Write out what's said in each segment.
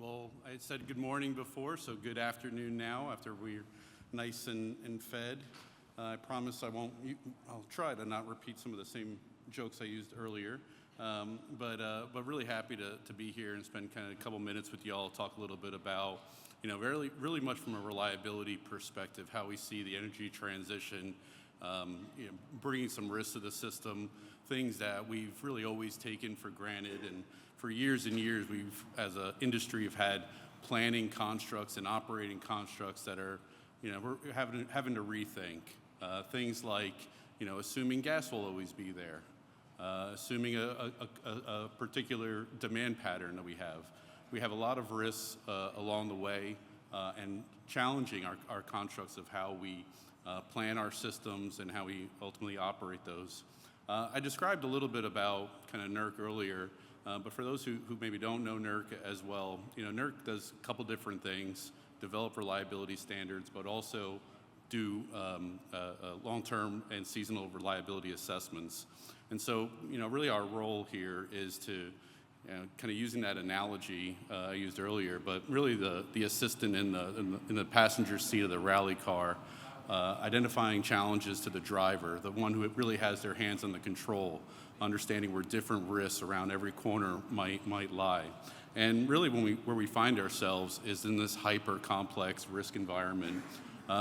Well, I had said good morning before, so good afternoon now after we're nice and fed. I promise I'll try to not repeat some of the same jokes I used earlier. But really happy to be here and spend kind of a couple minutes with y'all, talk a little bit about, really much from a reliability perspective, how we see the energy transition, bringing some risks to the system, things that we've really always taken for granted. And for years and years, we've, as an industry, have had planning constructs and operating constructs that are, we're having to rethink. Things like, assuming gas will always be there, assuming a particular demand pattern that we have. We have a lot of risks along the way and challenging our constructs of how we plan our systems and how we ultimately operate those. I described a little bit about kind of NERC earlier, but for those who maybe don't know NERC as well, NERC does a couple different things, develop reliability standards, but also do long-term and seasonal reliability assessments. And so, really our role here is to, kind of using that analogy I used earlier, but really the assistant in the passenger seat of the rally car, identifying challenges to the driver, the one who really has their hands on the control, understanding where different risks around every corner might lie. And really where we find ourselves is in this hyper-complex risk environment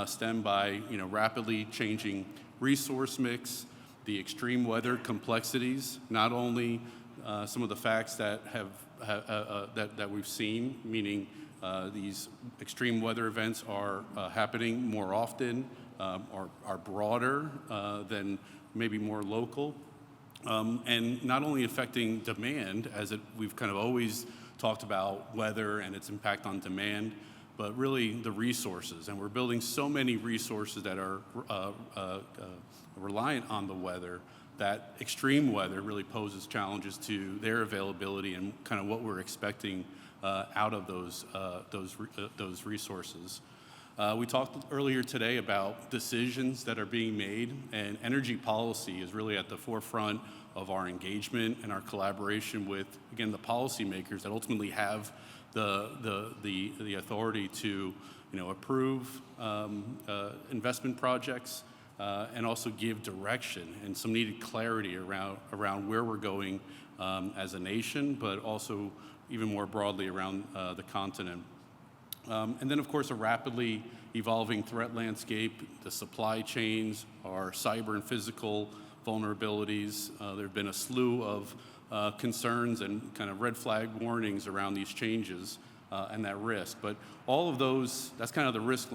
stemmed by rapidly changing resource mix, the extreme weather complexities, not only some of the facts that that we've seen, meaning these extreme weather events are happening more often, are broader than maybe more local, and not only affecting demand, we've kind of always talked about weather and its impact on demand, but really the resources. And we're building so many resources that are reliant on the weather, that extreme weather really poses challenges to their availability and kind of what we're expecting out of those resources. We talked earlier today about decisions that are being made, and energy policy is really at the forefront of our engagement and our collaboration with, again, the policymakers that ultimately have the authority to, approve investment projects and also give direction and some needed clarity around where we're going as a nation, but also even more broadly around the continent. And then, of course, a rapidly evolving threat landscape, the supply chains, our cyber and physical vulnerabilities. There have been a slew of concerns and kind of red flag warnings around these changes and that risk. But all of those, that's kind of the risk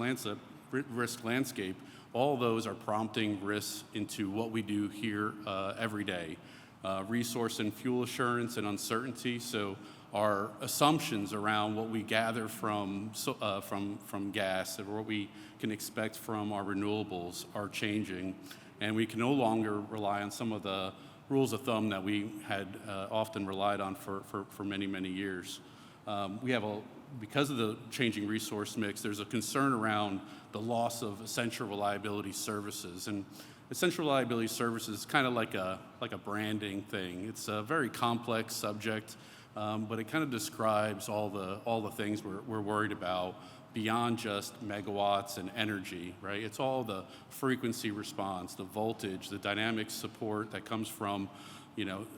landscape. All of those are prompting risks into what we do here every day. Resource and fuel assurance and uncertainty. So our assumptions around what we gather from gas and what we can expect from our renewables are changing, and we can no longer rely on some of the rules of thumb that we had often relied on for many, many years. Because of the changing resource mix, there's a concern around the loss of essential reliability services. And essential reliability services is kind of like a branding thing. It's a very complex subject, but it kind of describes all the things we're worried about beyond just megawatts and energy, right? It's all the frequency response, the voltage, the dynamic support that comes from,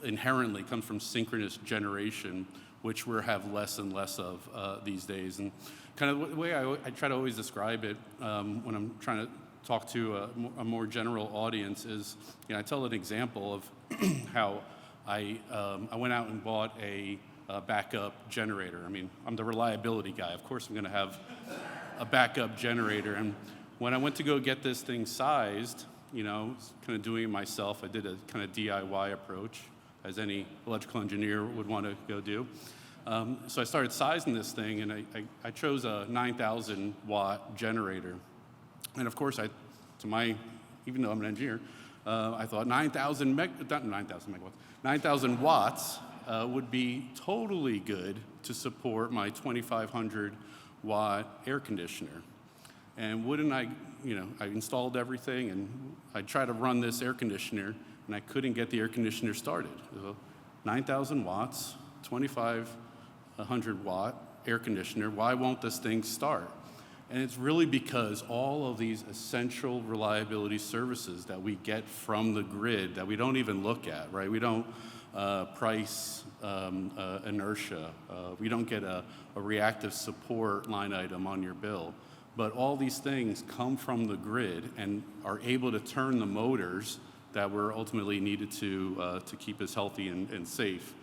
inherently comes from synchronous generation, which we have less and less of these days. And kind of the way I try to always describe it when I'm trying to talk to a more general audience is, I tell an example of how I went out and bought a backup generator. I mean, I'm the reliability guy. Of course I'm going to have a backup generator. And when I went to go get this thing sized, kind of doing it myself, I did a kind of DIY approach, as any electrical engineer would want to go do. So I started sizing this thing, and I chose a 9,000 watt generator. And of course, even though I'm an engineer, I thought 9,000 watts would be totally good to support my 2,500 watt air conditioner. And wouldn't I installed everything, and I tried to run this air conditioner, and I couldn't get the air conditioner started. 9,000 watts, 2,500 watt air conditioner, why won't this thing start? And it's really because all of these essential reliability services that we get from the grid that we don't even look at, right? We don't price inertia. We don't get a reactive support line item on your bill. But all these things come from the grid and are able to turn the motors that were ultimately needed to keep us healthy and safe.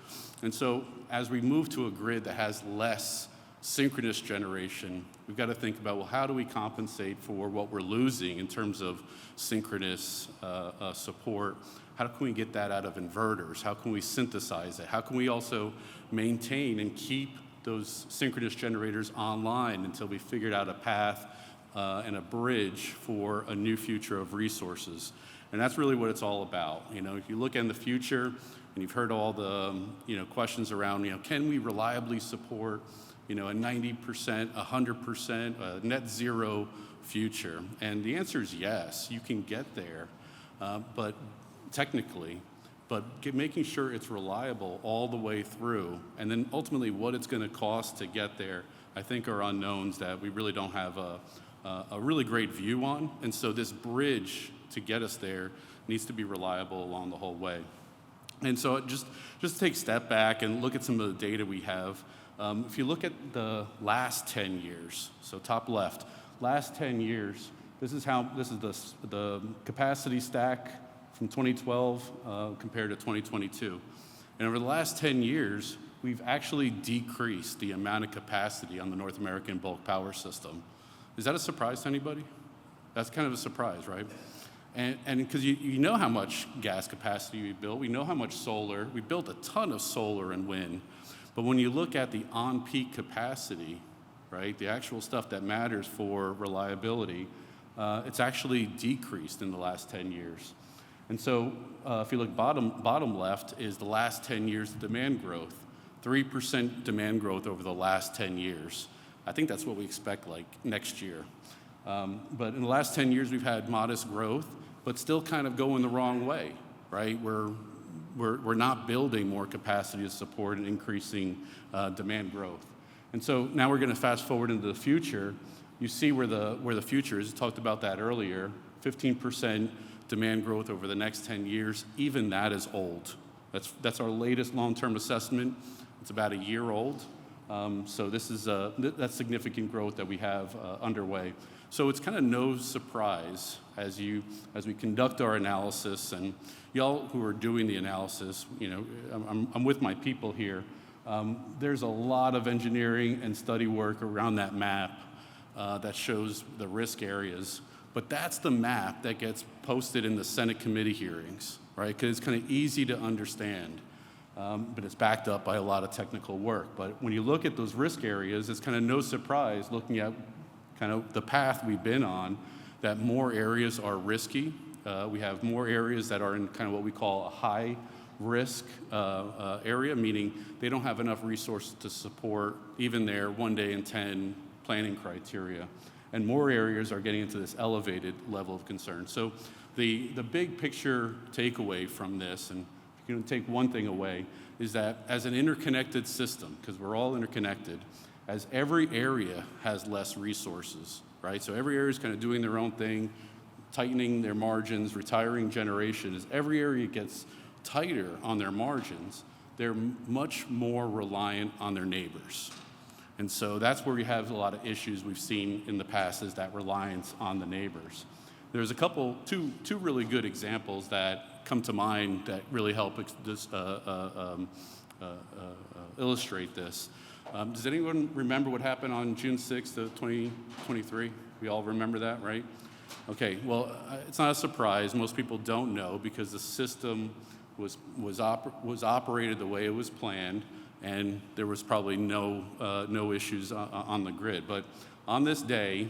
And so as we move to a grid that has less synchronous generation, we've got to think about, well, how do we compensate for what we're losing in terms of synchronous support? How can we get that out of inverters? How can we synthesize it? How can we also maintain and keep those synchronous generators online until we figured out a path and a bridge for a new future of resources? And that's really what it's all about. You know, if you look in the future, and you've heard all the questions around, can we reliably support a 90%, 100%, net zero future? And the answer is yes, you can get there, but technically, making sure it's reliable all the way through, and then ultimately what it's going to cost to get there, I think are unknowns that we really don't have a really great view on. And so this bridge to get us there needs to be reliable along the whole way. And so just take a step back and look at some of the data we have. If you look at the last 10 years, so top left, last 10 years, this is the capacity stack from 2012 compared to 2022. And over the last 10 years, we've actually decreased the amount of capacity on the North American bulk power system. Is that a surprise to anybody? That's kind of a surprise, right? And because you know how much gas capacity we built, we know how much solar, we built a ton of solar and wind, but when you look at the on-peak capacity, right, the actual stuff that matters for reliability, it's actually decreased in the last 10 years. And so if you look bottom left is the last 10 years of demand growth, 3% demand growth over the last 10 years. I think that's what we expect like next year. But in the last 10 years, we've had modest growth, but still kind of going the wrong way, right? We're not building more capacity to support an increasing demand growth. And so now we're going to fast forward into the future. You see where the future is. I talked about that earlier. 15% demand growth over the next 10 years. Even that is old. That's our latest long-term assessment. It's about a year old. So this is that's significant growth that we have underway. So it's kind of no surprise as we conduct our analysis, and y'all who are doing the analysis, I'm with my people here. There's a lot of engineering and study work around that map that shows the risk areas, but that's the map that gets posted in the Senate committee hearings, right? Because it's kind of easy to understand, but it's backed up by a lot of technical work. But when you look at those risk areas, it's kind of no surprise looking at kind of the path we've been on, that more areas are risky. We have more areas that are in kind of what we call a high risk area, meaning they don't have enough resources to support even their 1 day in 10 planning criteria. And more areas are getting into this elevated level of concern. So the big picture takeaway from this, and if you can take one thing away, is that as an interconnected system, because we're all interconnected, as every area has less resources, right? So every area is kind of doing their own thing, tightening their margins, retiring generation. As every area gets tighter on their margins, they're much more reliant on their neighbors. And so that's where we have a lot of issues we've seen in the past, is that reliance on the neighbors. There's two really good examples that come to mind that really help illustrate this. Does anyone remember what happened on June 6th of 2023? We all remember that, right? Okay, well, it's not a surprise. Most people don't know because the system was operated the way it was planned, and there was probably no issues on the grid. But on this day,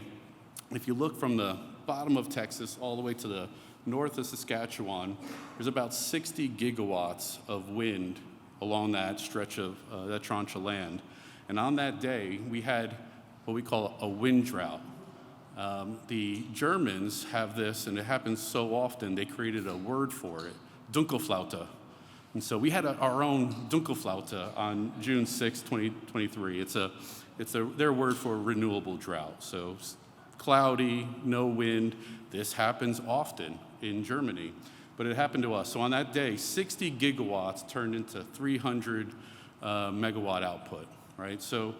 if you look from the bottom of Texas all the way to the north of Saskatchewan, there's about 60 gigawatts of wind along that stretch of that tranche of land. And on that day, we had what we call a wind drought. The Germans have this, and it happens so often, they created a word for it, Dunkelflaute, And so we had our own Dunkelflaute on June 6, 2023. It's their word for renewable drought. So cloudy, no wind. This happens often in Germany, but it happened to us. So on that day, 60 gigawatts turned into 300 megawatt output, right? So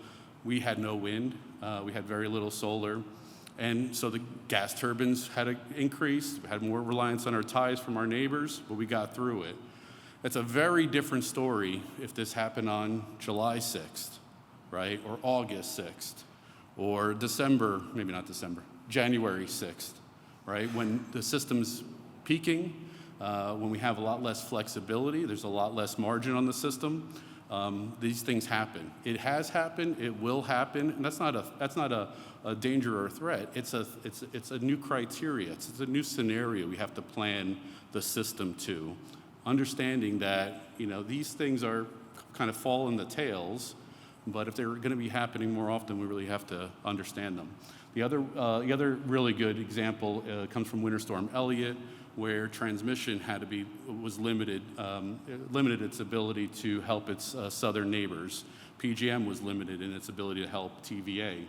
we had no wind, we had very little solar, and so the gas turbines had to increase, we had more reliance on our ties from our neighbors, but we got through it. It's a very different story if this happened on July 6th, right? Or August 6th, or December, maybe not December, January 6th, right? When the system's peaking, when we have a lot less flexibility, there's a lot less margin on the system. These things happen. It has happened, it will happen, and that's not a danger or a threat. It's a new criteria, it's a new scenario we have to plan the system to. Understanding that, these things are kind of fall in the tails, but if they're going to be happening more often, we really have to understand them. The other really good example comes from Winter Storm Elliott, where transmission was limited its ability to help its southern neighbors. PJM was limited in its ability to help TVA.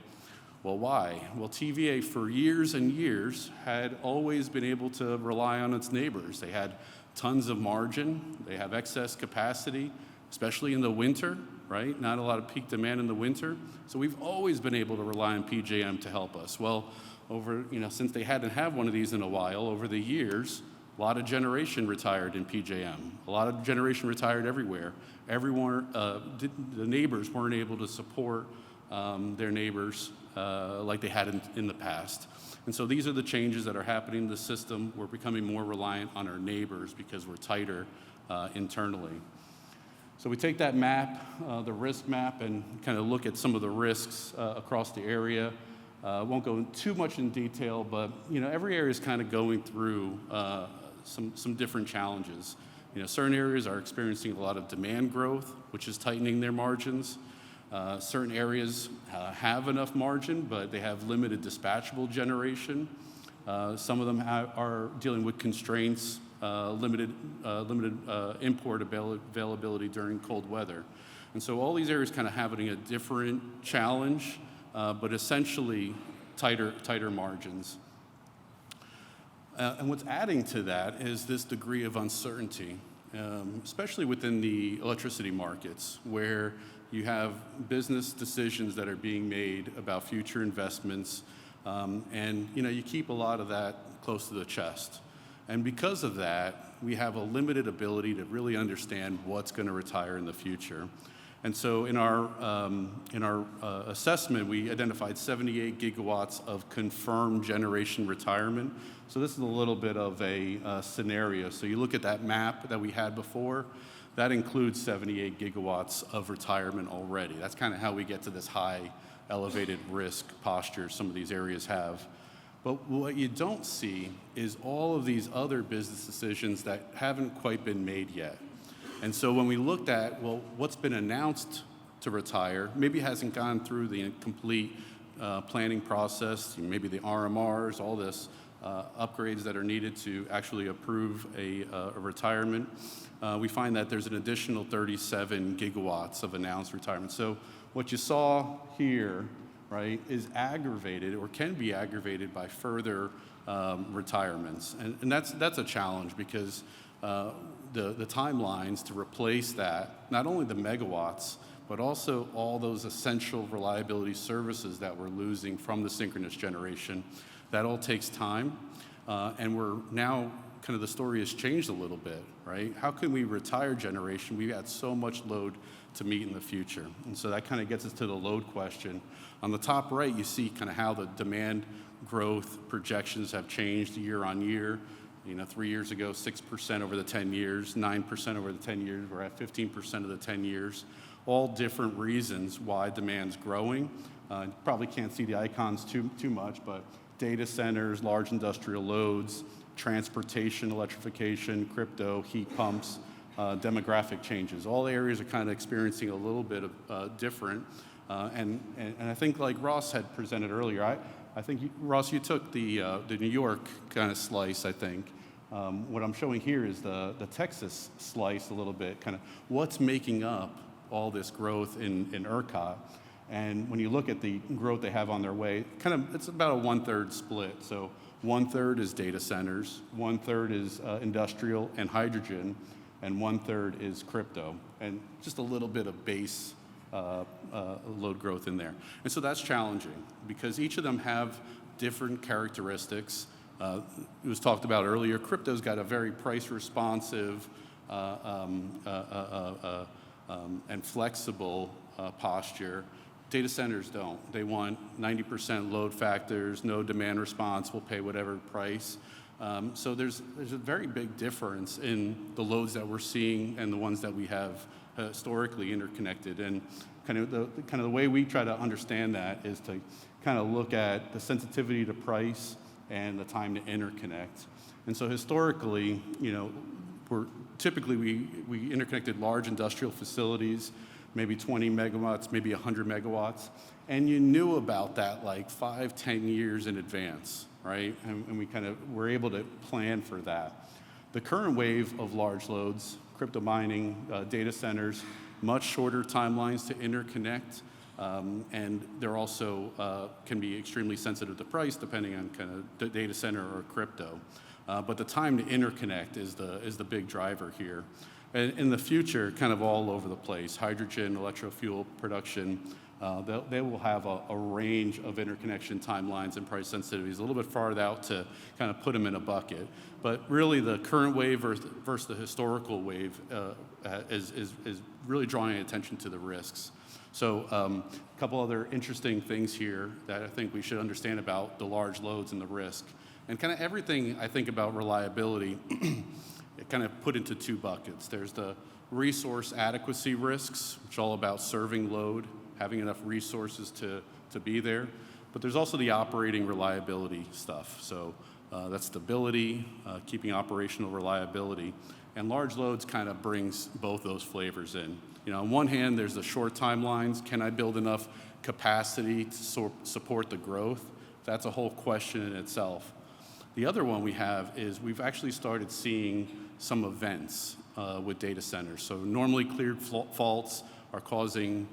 Well, why? Well, TVA for years and years had always been able to rely on its neighbors. They had tons of margin, they have excess capacity, especially in the winter, right? Not a lot of peak demand in the winter. So we've always been able to rely on PJM to help us. Well, since they hadn't had one of these in a while, over the years, a lot of generation retired in PJM. A lot of generation retired everywhere. The neighbors weren't able to support their neighbors like they had in the past. And so these are the changes that are happening in the system. We're becoming more reliant on our neighbors because we're tighter internally. So we take that map, the risk map, and kind of look at some of the risks across the area. Won't go too much in detail, but every area is kind of going through some different challenges. Certain areas are experiencing a lot of demand growth, which is tightening their margins. Certain areas have enough margin, but they have limited dispatchable generation. Some of them are dealing with constraints, limited import availability during cold weather. And so all these areas kind of having a different challenge, but essentially tighter margins. And what's adding to that is this degree of uncertainty, especially within the electricity markets, where you have business decisions that are being made about future investments, and you keep a lot of that close to the chest. And because of that, we have a limited ability to really understand what's going to retire in the future. And so in our assessment, we identified 78 gigawatts of confirmed generation retirement. So this is a little bit of a scenario. So you look at that map that we had before, that includes 78 gigawatts of retirement already. That's kind of how we get to this high elevated risk posture some of these areas have. But what you don't see is all of these other business decisions that haven't quite been made yet. And so when we looked at, what's been announced to retire, maybe hasn't gone through the complete planning process, maybe the RMRs, all this upgrades that are needed to actually approve a retirement, we find that there's an additional 37 gigawatts of announced retirement. So what you saw here, right, is aggravated or can be aggravated by further retirements. And that's a challenge because the timelines to replace that, not only the megawatts, but also all those essential reliability services that we're losing from the synchronous generation, that all takes time. And we're now, kind of the story has changed a little bit, right? How can we retire generation? We've got so much load to meet in the future. And so that kind of gets us to the load question. On the top right, you see kind of how the demand growth projections have changed year on year. 3 years ago, 6% over the 10 years, 9% over the 10 years. We're at 15% of the 10 years. All different reasons why demand's growing. You probably can't see the icons too much, but data centers, large industrial loads, transportation, electrification, crypto, heat pumps, demographic changes. All areas are kind of experiencing a little bit of different. And I think like Ross had presented earlier, I think, Ross, you took the New York kind of slice, I think, What I'm showing here is the Texas slice a little bit, kind of what's making up all this growth in ERCOT. And when you look at the growth they have on their way, it's about a 1/3 split. So 1/3 is data centers, 1/3 is industrial and hydrogen, and 1/3 is crypto, and just a little bit of base load growth in there. And so that's challenging because each of them have different characteristics. It was talked about earlier, crypto's got a very price responsive and flexible posture. Data centers don't. They want 90% load factors, no demand response, we'll pay whatever price. So there's a very big difference in the loads that we're seeing and the ones that we have historically interconnected. And kind of the way we try to understand that is to kind of look at the sensitivity to price and the time to interconnect. And so historically, we interconnected large industrial facilities, maybe 20 megawatts, maybe 100 megawatts, and you knew about that like 5-10 years in advance, right? And we kind of were able to plan for that. The current wave of large loads, crypto mining, data centers, much shorter timelines to interconnect, and they're also can be extremely sensitive to price depending on kind of the data center or crypto. But the time to interconnect is the big driver here. And in the future, kind of all over the place, hydrogen, electrofuel production, they will have a range of interconnection timelines and price sensitivities a little bit farther out to kind of put them in a bucket. But really the current wave versus the historical wave is really drawing attention to the risks. So a couple other interesting things here that I think we should understand about the large loads and the risk. And kind of everything I think about reliability, it kind of put into two buckets. There's the resource adequacy risks, which are all about serving load, having enough resources to be there. But there's also the operating reliability stuff. So that's stability, keeping operational reliability. And large loads kind of brings both those flavors in. On one hand, there's the short timelines. Can I build enough capacity to support the growth? That's a whole question in itself. The other one we have is we've actually started seeing some events with data centers. So normally cleared faults are causing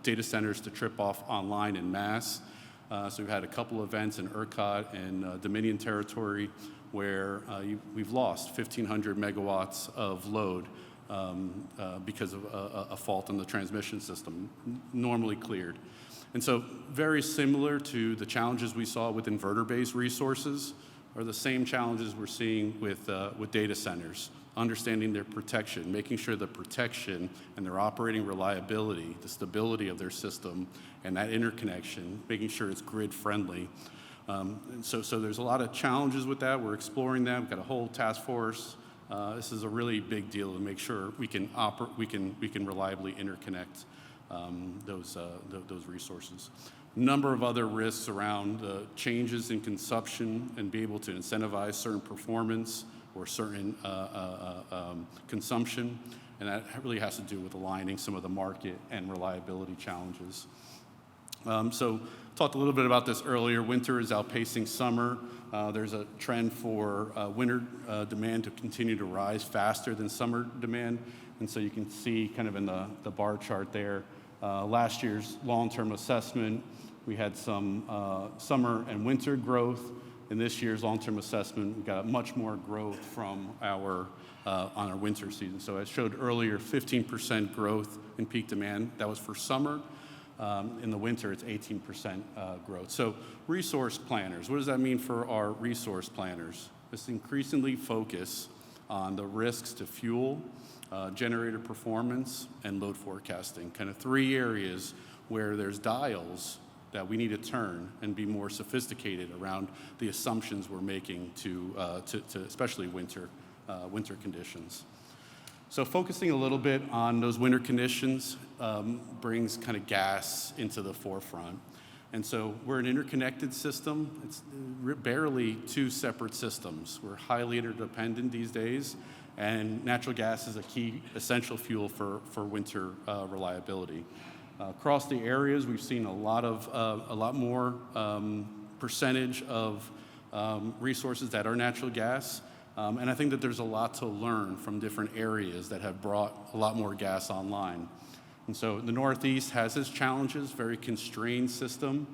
data centers to trip off online en masse. So we've had a couple events in ERCOT and Dominion territory where we've lost 1,500 megawatts of load because of a fault in the transmission system, normally cleared. And so very similar to the challenges we saw with inverter-based resources are the same challenges we're seeing with data centers, understanding their protection, making sure the protection and their operating reliability, the stability of their system, and that interconnection, making sure it's grid-friendly. So there's a lot of challenges with that. We're exploring that. We've got a whole task force. This is a really big deal to make sure we can reliably interconnect those resources. Number of other risks around changes in consumption and be able to incentivize certain performance or certain consumption, and that really has to do with aligning some of the market and reliability challenges. So talked a little bit about this earlier. Winter is outpacing summer. There's a trend for winter demand to continue to rise faster than summer demand, and so you can see kind of in the bar chart there, last year's long-term assessment, we had some summer and winter growth. In this year's long-term assessment, we got much more growth from on our winter season. So I showed earlier 15% growth in peak demand. That was for summer. In the winter, it's 18% growth. So resource planners, what does that mean for our resource planners? This increasingly focus on the risks to fuel, generator performance, and load forecasting. Kind of three areas where there's dials that we need to turn and be more sophisticated around the assumptions we're making to especially winter conditions. So focusing a little bit on those winter conditions brings kind of gas into the forefront. And so we're an interconnected system. It's barely two separate systems. We're highly interdependent these days, and natural gas is a key essential fuel for winter reliability. Across the areas, we've seen a lot more percentage of resources that are natural gas. And I think that there's a lot to learn from different areas that have brought a lot more gas online. And so the Northeast has its challenges, very constrained system,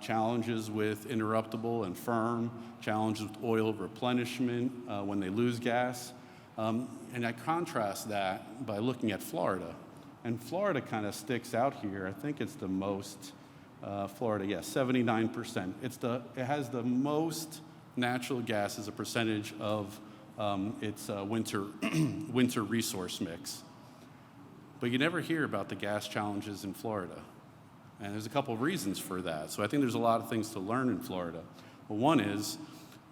challenges with interruptible and firm, challenges with oil replenishment when they lose gas. And I contrast that by looking at Florida. And Florida kind of sticks out here. I think it's the most, Florida, yes, 79%. It has the most natural gas as a percentage of its winter resource mix. But you never hear about the gas challenges in Florida. And there's a couple of reasons for that. So I think there's a lot of things to learn in Florida. Well, one is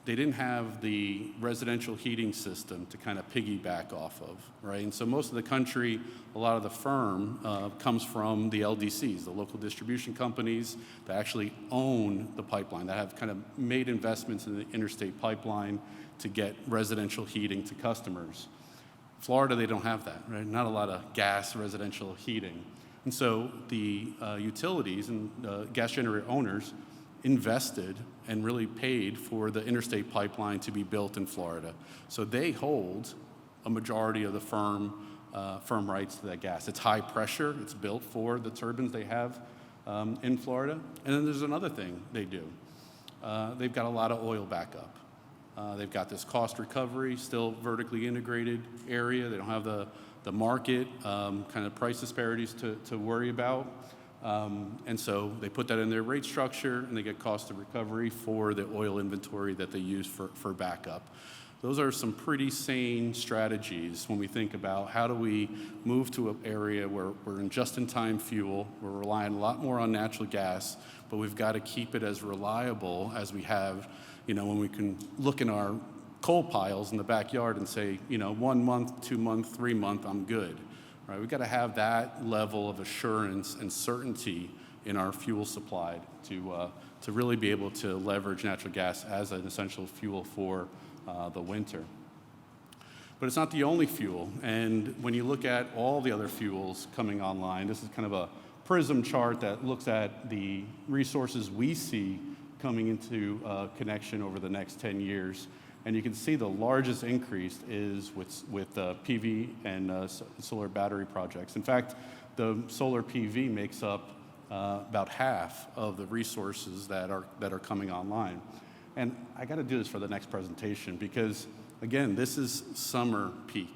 they didn't have the residential heating system to kind of piggyback off of, right? And so most of the country, a lot of the firm comes from the LDCs, the local distribution companies that actually own the pipeline, that have kind of made investments in the interstate pipeline to get residential heating to customers. Florida, they don't have that, right? Not a lot of gas residential heating. And so the utilities and gas generator owners invested and really paid for the interstate pipeline to be built in Florida. So they hold a majority of the firm rights to that gas. It's high pressure. It's built for the turbines they have in Florida. And then there's another thing they do. They've got a lot of oil backup. They've got this cost recovery, still vertically integrated area. They don't have the market kind of price disparities to worry about. And so they put that in their rate structure, and they get cost of recovery for the oil inventory that they use for backup. Those are some pretty sane strategies when we think about how do we move to an area where we're in just-in-time fuel, we're relying a lot more on natural gas, but we've got to keep it as reliable as we have, when we can look in our coal piles in the backyard and say, 1 month, 2 month, 3 month, I'm good. Right, we've got to have that level of assurance and certainty in our fuel supply to really be able to leverage natural gas as an essential fuel for the winter. But it's not the only fuel, and when you look at all the other fuels coming online, this is kind of a prism chart that looks at the resources we see coming into connection over the next 10 years. And you can see the largest increase is with PV and solar battery projects. In fact, the solar PV makes up about half of the resources that are coming online. And I got to do this for the next presentation because, again, this is summer peak.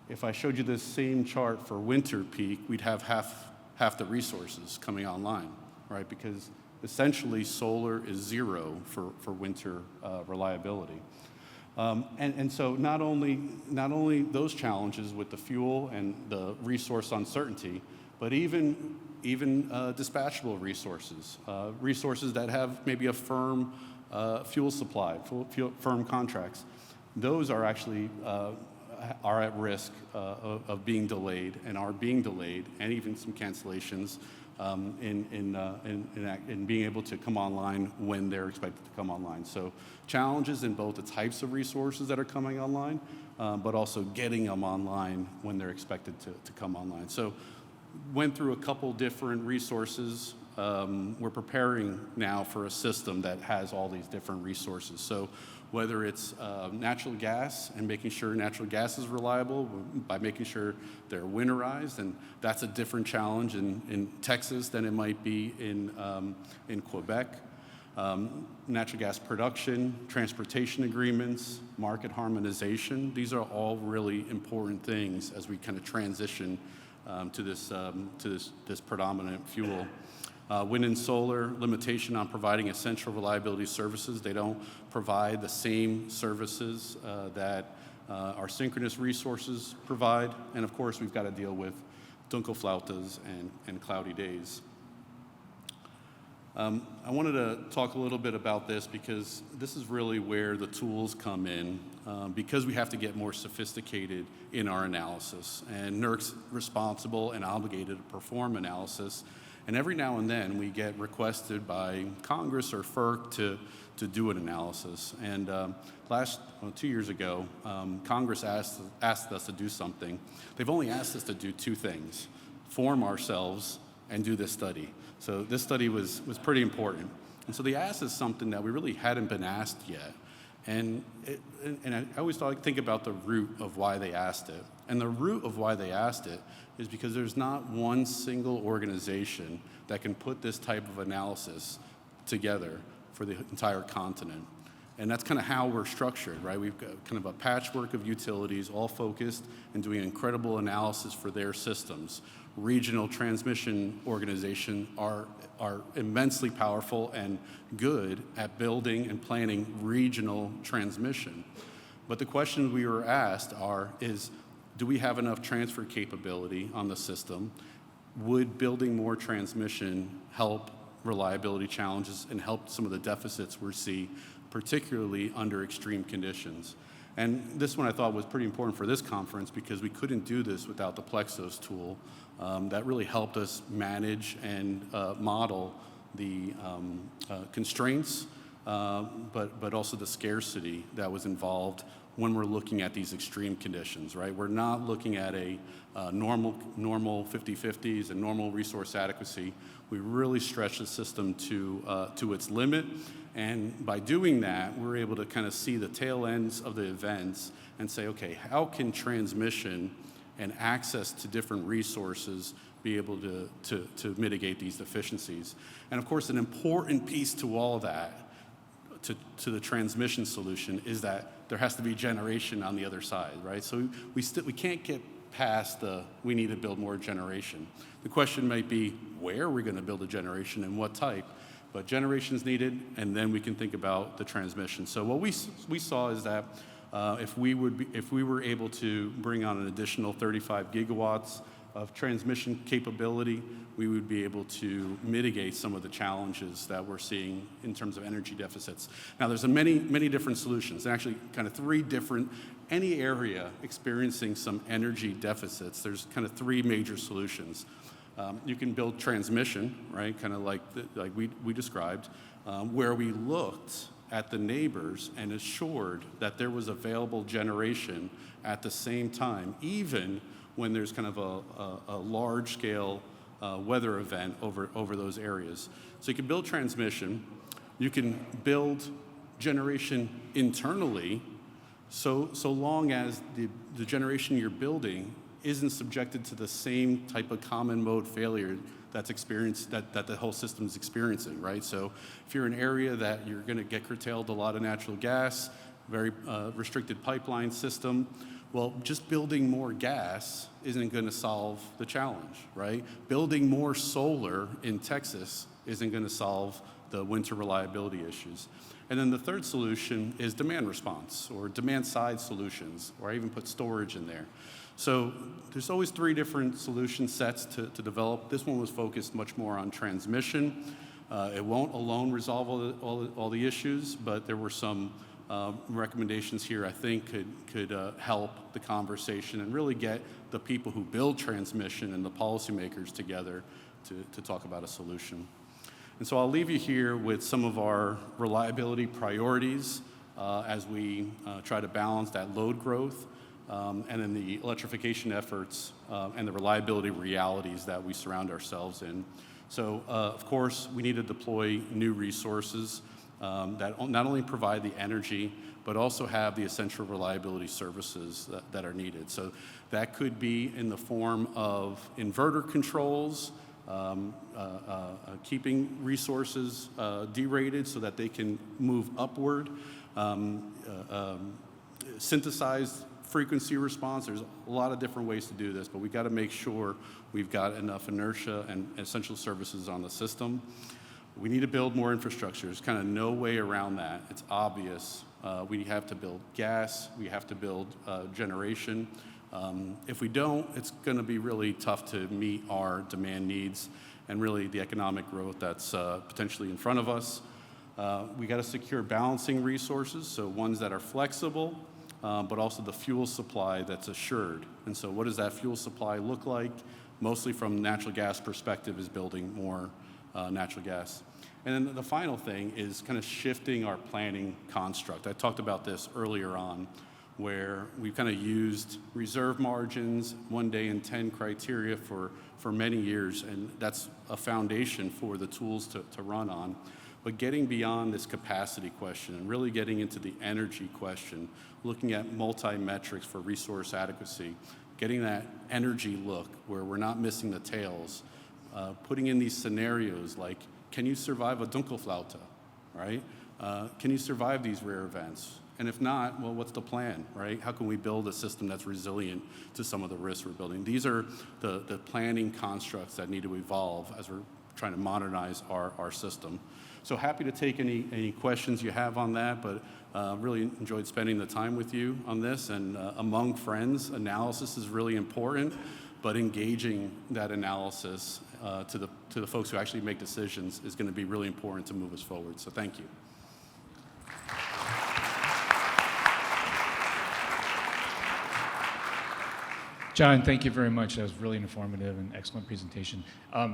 If I showed you this same chart for winter peak, we'd have half the resources coming online, right? Because essentially solar is zero for winter reliability. And so not only those challenges with the fuel and the resource uncertainty, but even dispatchable resources, resources that have maybe a firm fuel supply, firm contracts. Those are actually are at risk of being delayed and are being delayed, and even some cancellations in being able to come online when they're expected to come online. So challenges in both the types of resources that are coming online, but also getting them online when they're expected to come online. So went through a couple different resources. We're preparing now for a system that has all these different resources. So whether it's natural gas and making sure natural gas is reliable by making sure they're winterized, and that's a different challenge in Texas than it might be in Quebec. Natural gas production, transportation agreements, market harmonization, these are all really important things as we kind of transition to this predominant fuel. Wind and solar, limitation on providing essential reliability services. They don't provide the same services that our synchronous resources provide. And of course, we've got to deal with dunkelflautas and cloudy days. I wanted to talk a little bit about this because this is really where the tools come in, because we have to get more sophisticated in our analysis. And NERC's responsible and obligated to perform analysis. And every now and then we get requested by Congress or FERC to do an analysis. And 2 years ago, Congress asked us to do something. They've only asked us to do two things: form ourselves and do this study. So this study was pretty important. And so they asked us something that we really hadn't been asked yet. And I always think about the root of why they asked it. And the root of why they asked it is because there's not one single organization that can put this type of analysis together for the entire continent. And that's kind of how we're structured, right? We've got kind of a patchwork of utilities all focused and doing incredible analysis for their systems. Regional transmission organizations are immensely powerful and good at building and planning regional transmission. But the question we were asked is, do we have enough transfer capability on the system? Would building more transmission help reliability challenges and help some of the deficits we see, particularly under extreme conditions? And this one I thought was pretty important for this conference because we couldn't do this without the PLEXOS tool that really helped us manage and model the constraints, but also the scarcity that was involved when we're looking at these extreme conditions, right? We're not looking at a normal 50/50s and normal resource adequacy. We really stretch the system to its limit. And by doing that, we're able to kind of see the tail ends of the events and say, okay, how can transmission and access to different resources be able to mitigate these deficiencies? And of course, an important piece to all of that, to the transmission solution, is that there has to be generation on the other side, right? So we can't get past we need to build more generation. The question might be, where are we going to build a generation and what type? But generation is needed, and then we can think about the transmission. So what we saw is that if we were able to bring on an additional 35 gigawatts of transmission capability, we would be able to mitigate some of the challenges that we're seeing in terms of energy deficits. Now, there's many different solutions, and actually kind of any area experiencing some energy deficits, there's kind of three major solutions. You can build transmission, right, kind of like we described, where we looked at the neighbors and assured that there was available generation at the same time, even when there's kind of a large-scale weather event over those areas. So you can build transmission. You can build generation internally, so long as the generation you're building isn't subjected to the same type of common mode failure that's experienced, that the whole system is experiencing, right? So if you're in an area that you're going to get curtailed a lot of natural gas, very restricted pipeline system, well, just building more gas isn't going to solve the challenge, right? Building more solar in Texas isn't going to solve the winter reliability issues. And then the third solution is demand response or demand side solutions, or I even put storage in there. So there's always three different solution sets to develop. This one was focused much more on transmission. It won't alone resolve all the issues, but there were some recommendations here I think could help the conversation and really get the people who build transmission and the policymakers together to talk about a solution. And so I'll leave you here with some of our reliability priorities as we try to balance that load growth and then the electrification efforts and the reliability realities that we surround ourselves in. So, of course, we need to deploy new resources that not only provide the energy, but also have the essential reliability services that are needed. So that could be in the form of inverter controls, keeping resources derated so that they can move upward, synthesized frequency response. There's a lot of different ways to do this, but we've got to make sure we've got enough inertia and essential services on the system. We need to build more infrastructure. There's kind of no way around that. It's obvious. We have to build gas. We have to build generation. If we don't, it's going to be really tough to meet our demand needs and really the economic growth that's potentially in front of us. We got to secure balancing resources, so ones that are flexible, but also the fuel supply that's assured. And so what does that fuel supply look like? Mostly from natural gas perspective is building more natural gas. And then the final thing is kind of shifting our planning construct. I talked about this earlier on, where we've kind of used reserve margins, 1 day in 10 criteria for many years, and that's a foundation for the tools to run on. But getting beyond this capacity question and really getting into the energy question, looking at multi-metrics for resource adequacy, getting that energy look where we're not missing the tails, putting in these scenarios like, can you survive a Dunkelflaute, right? Can you survive these rare events? And if not, well, what's the plan, right? How can we build a system that's resilient to some of the risks we're building? These are the planning constructs that need to evolve as we're trying to modernize our system. So happy to take any questions you have on that, but really enjoyed spending the time with you on this. And among friends, analysis is really important, but engaging that analysis to the folks who actually make decisions is going to be really important to move us forward. So thank you. John, thank you very much. That was really informative and excellent presentation.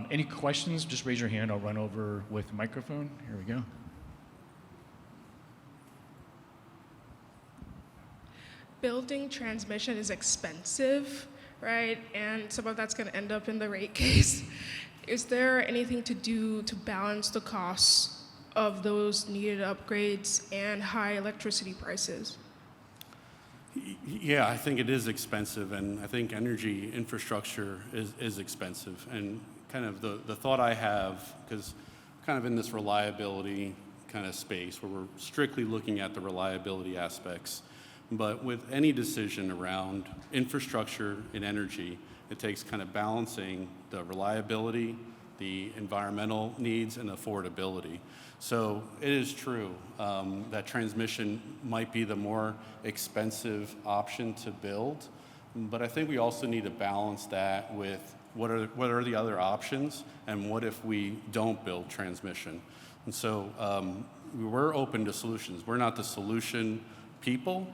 Any questions? Just raise your hand. I'll run over with the microphone. Here we go. Building transmission is expensive, right? And some of that's going to end up in the rate case. Is there anything to do to balance the costs of those needed upgrades and high electricity prices? Yeah, I think it is expensive, and I think energy infrastructure is expensive. And kind of the thought I have, because kind of in this reliability kind of space where we're strictly looking at the reliability aspects, but with any decision around infrastructure in energy, it takes kind of balancing the reliability, the environmental needs, and affordability. So it is true that transmission might be the more expensive option to build, but I think we also need to balance that with what are the other options, and what if we don't build transmission? And so we're open to solutions. We're not the solution people.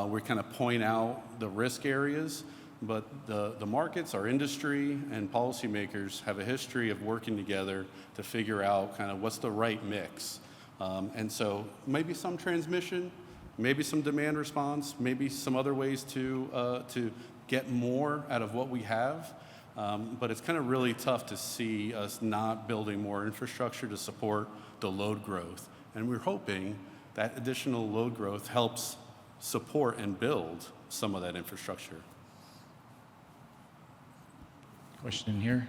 We kind of point out the risk areas, but the markets, our industry, and policymakers have a history of working together to figure out kind of what's the right mix. And so maybe some transmission, maybe some demand response, maybe some other ways to get more out of what we have. But it's kind of really tough to see us not building more infrastructure to support the load growth. And we're hoping that additional load growth helps support and build some of that infrastructure. Question in here.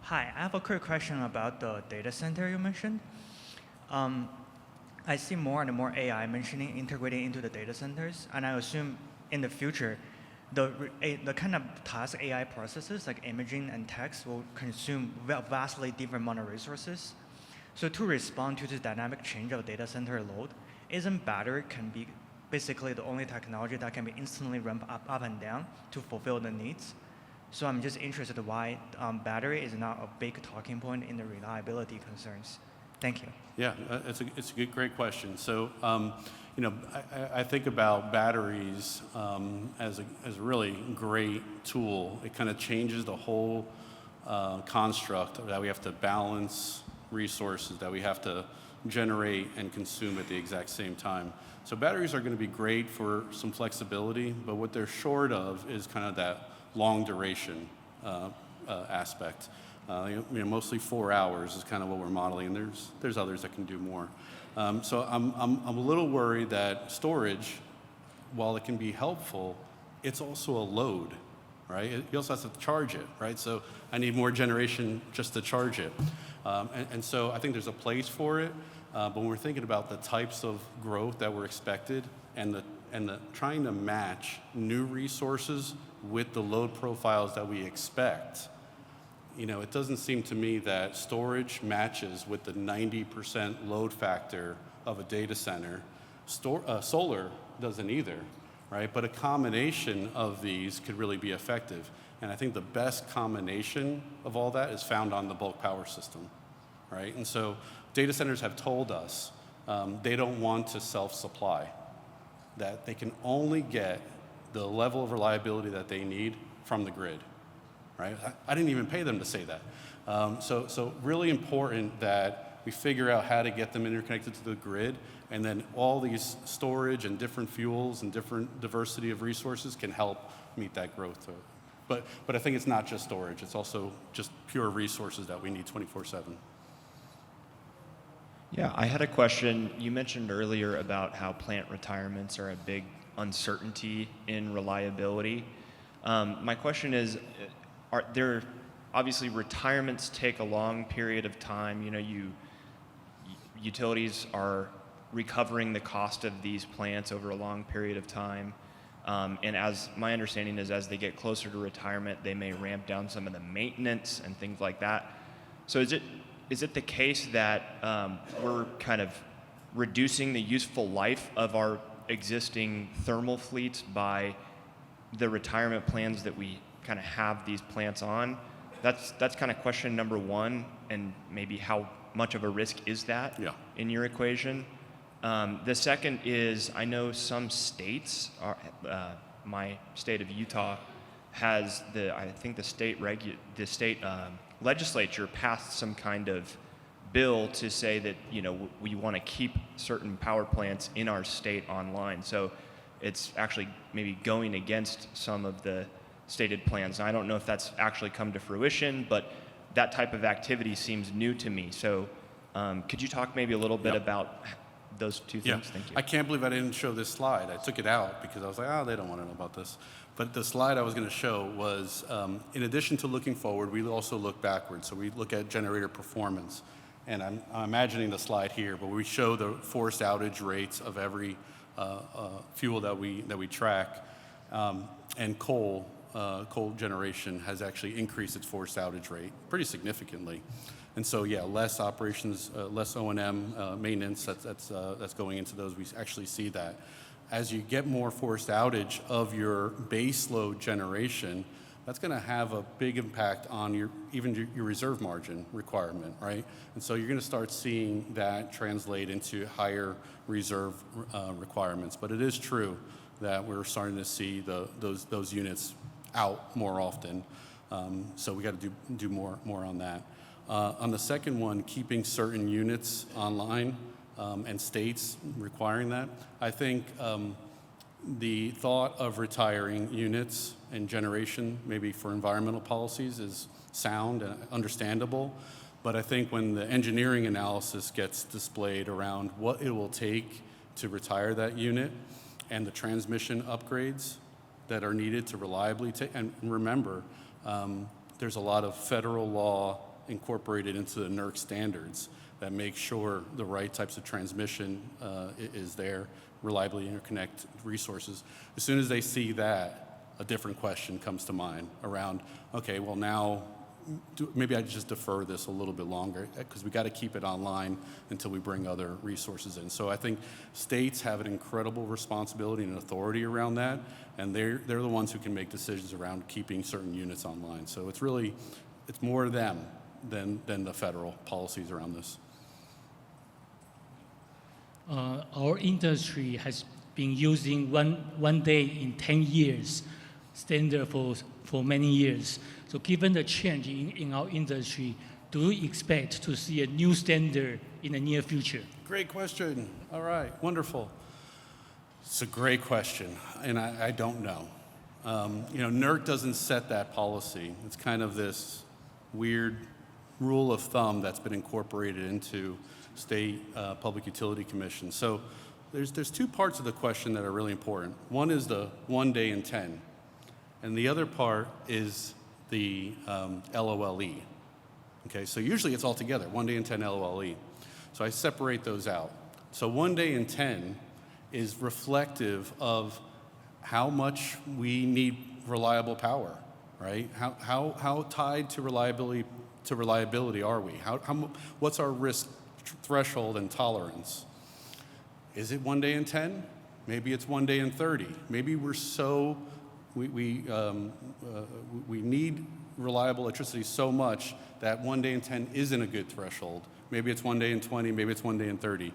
Hi, I have a quick question about the data center you mentioned. I see more and more AI mentioning integrating into the data centers, and I assume in the future, the kind of task AI processes like imaging and text will consume vastly different amount of resources. So to respond to this dynamic change of data center load, isn't battery can be basically the only technology that can be instantly ramped up and down to fulfill the needs? So I'm just interested why battery is not a big talking point in the reliability concerns. Thank you. Yeah, it's a great question. So, I think about batteries as a really great tool. It kind of changes the whole construct that we have to balance resources, that we have to generate and consume at the exact same time. So batteries are going to be great for some flexibility, but what they're short of is kind of that long duration aspect. Mostly 4 hours is kind of what we're modeling, and there's others that can do more. So I'm a little worried that storage, while it can be helpful, it's also a load, right? You also have to charge it, right? So I need more generation just to charge it. And so I think there's a place for it, but when we're thinking about the types of growth that were expected and the trying to match new resources with the load profiles that we expect, it doesn't seem to me that storage matches with the 90% load factor of a data center. Solar doesn't either, right? But a combination of these could really be effective. And I think the best combination of all that is found on the bulk power system, right? And so data centers have told us they don't want to self-supply, that they can only get the level of reliability that they need from the grid, right? I didn't even pay them to say that. So really important that we figure out how to get them interconnected to the grid, and then all these storage and different fuels and different diversity of resources can help meet that growth But I think it's not just storage. It's also just pure resources that we need 24/7. Yeah, I had a question. You mentioned earlier about how plant retirements are a big uncertainty in reliability. My question is, are there, obviously retirements take a long period of time. You know, utilities are recovering the cost of these plants over a long period of time. And as my understanding is, as they get closer to retirement, they may ramp down some of the maintenance and things like that. So is it the case that we're kind of reducing the useful life of our existing thermal fleets by the retirement plans that we kind of have these plants on? That's kind of question number one, and maybe how much of a risk is that in your equation? The second is, I know some states, my state of Utah has I think the state legislature passed some kind of bill to say that, you know, we want to keep certain power plants in our state online. So it's actually maybe going against some of the stated plans. And I don't know if that's actually come to fruition, but that type of activity seems new to me. So could you talk maybe a little bit about those two things? Thank you. I can't believe I didn't show this slide. I took it out because I was like, oh, they don't want to know about this. But the slide I was going to show was, in addition to looking forward, we also look backwards. So we look at generator performance. And I'm imagining the slide here, but we show the forced outage rates of every fuel that we track. And coal generation has actually increased its forced outage rate pretty significantly. And so, yeah, less operations, less O&M maintenance that's going into those. We actually see that. As you get more forced outage of your base load generation, that's going to have a big impact on your reserve margin requirement, right? And so you're going to start seeing that translate into higher reserve requirements. But it is true that we're starting to see those units out more often. So we got to do more on that. On the second one, keeping certain units online and states requiring that, I think the thought of retiring units and generation, maybe for environmental policies, is sound and understandable. But I think when the engineering analysis gets displayed around what it will take to retire that unit and the transmission upgrades that are needed to reliably take, and remember, there's a lot of federal law incorporated into the NERC standards that make sure the right types of transmission is there, reliably interconnect resources. As soon as they see that, a different question comes to mind around, okay, well now, maybe I just defer this a little bit longer because we got to keep it online until we bring other resources in. So I think states have an incredible responsibility and authority around that, and they're the ones who can make decisions around keeping certain units online. So it's more them than the federal policies around this. Our industry has been using one day in 10 years standard for many years. So given the change in our industry, do you expect to see a new standard in the near future? Great question. All right, wonderful. It's a great question, and I don't know. NERC doesn't set that policy. It's kind of this weird rule of thumb that's been incorporated into state public utility commission. So there's two parts of the question that are really important. One is the 1 day in 10, and the other part is the LOLE. Okay, so usually it's all together, 1 day in 10 LOLE. So I separate those out. So 1 day in 10 is reflective of how much we need reliable power, right? How tied to reliability are we? What's our risk threshold and tolerance? Is it 1 day in 10? Maybe it's 1 day in 30. Maybe we need reliable electricity so much that 1 day in 10 isn't a good threshold. Maybe it's 1 day in 20, maybe it's 1 day in 30.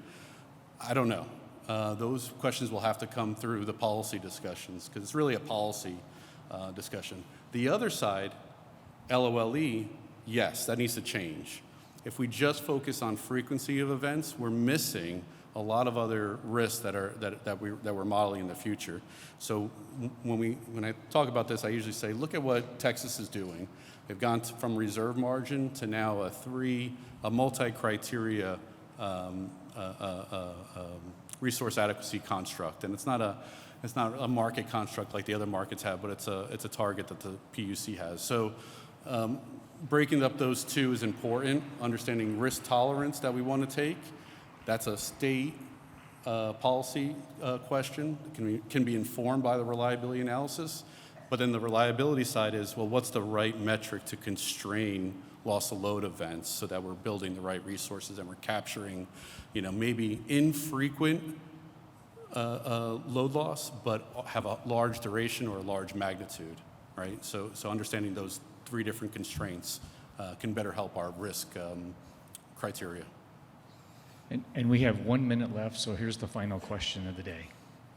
I don't know. Those questions will have to come through the policy discussions because it's really a policy discussion. The other side, LOLE, yes, that needs to change. If we just focus on frequency of events, we're missing a lot of other risks that we're modeling in the future. So when I talk about this, I usually say, look at what Texas is doing. They've gone from reserve margin to now a multi-criteria resource adequacy construct, and it's not a market construct like the other markets have, but it's a target that the PUC has. So breaking up those two is important. Understanding risk tolerance that we want to take, that's a state policy question. Can be informed by the reliability analysis, but then the reliability side is, well, what's the right metric to constrain loss of load events so that we're building the right resources and we're capturing, maybe infrequent load loss, but have a large duration or a large magnitude, right? So understanding those three different constraints can better help our risk criteria. And we have 1 minute left, so here's the final question of the day.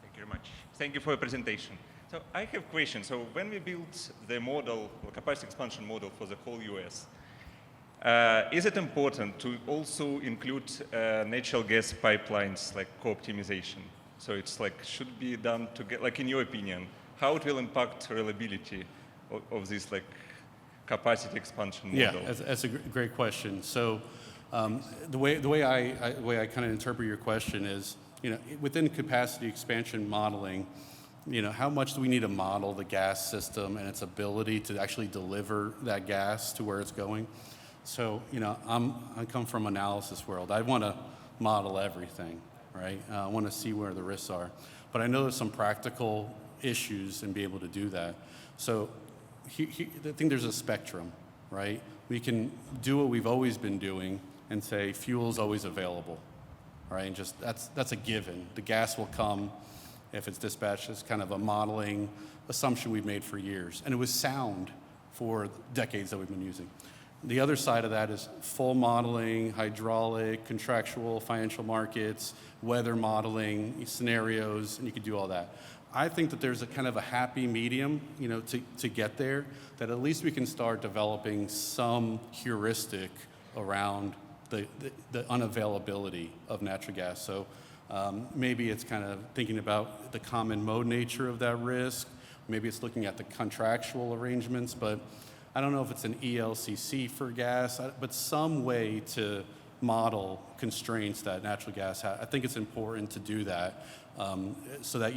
Thank you very much. Thank you for your presentation. So I have a question. So when we built the model, or capacity expansion model for the whole US, is it important to also include natural gas pipelines like co-optimization? So it's like, should be done to get, like in your opinion, how it will impact reliability of this like capacity expansion model? Yeah, that's a great question. So the way I kind of interpret your question is, within capacity expansion modeling, how much do we need to model the gas system and its ability to actually deliver that gas to where it's going? So, I come from analysis world. I want to model everything, right? I want to see where the risks are. But I know there's some practical issues in being able to do that. So I think there's a spectrum, right? We can do what we've always been doing and say fuel's always available, right? And just that's a given. The gas will come if it's dispatched. It's kind of a modeling assumption we've made for years. And it was sound for decades that we've been using. The other side of that is full modeling, hydraulic, contractual, financial markets, weather modeling, scenarios, and you could do all that. I think that there's a kind of a happy medium, to get there, that at least we can start developing some heuristic around the unavailability of natural gas. So maybe it's kind of thinking about the common mode nature of that risk. Maybe it's looking at the contractual arrangements, but I don't know if it's an ELCC for gas, but some way to model constraints that natural gas has. I think it's important to do that so that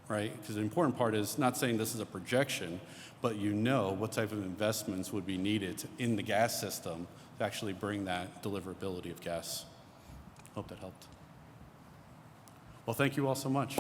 right? Because the important part is not saying this is a projection, but what type of investments would be needed in the gas system to actually bring that deliverability of gas. Hope that helped. Well, thank you all so much.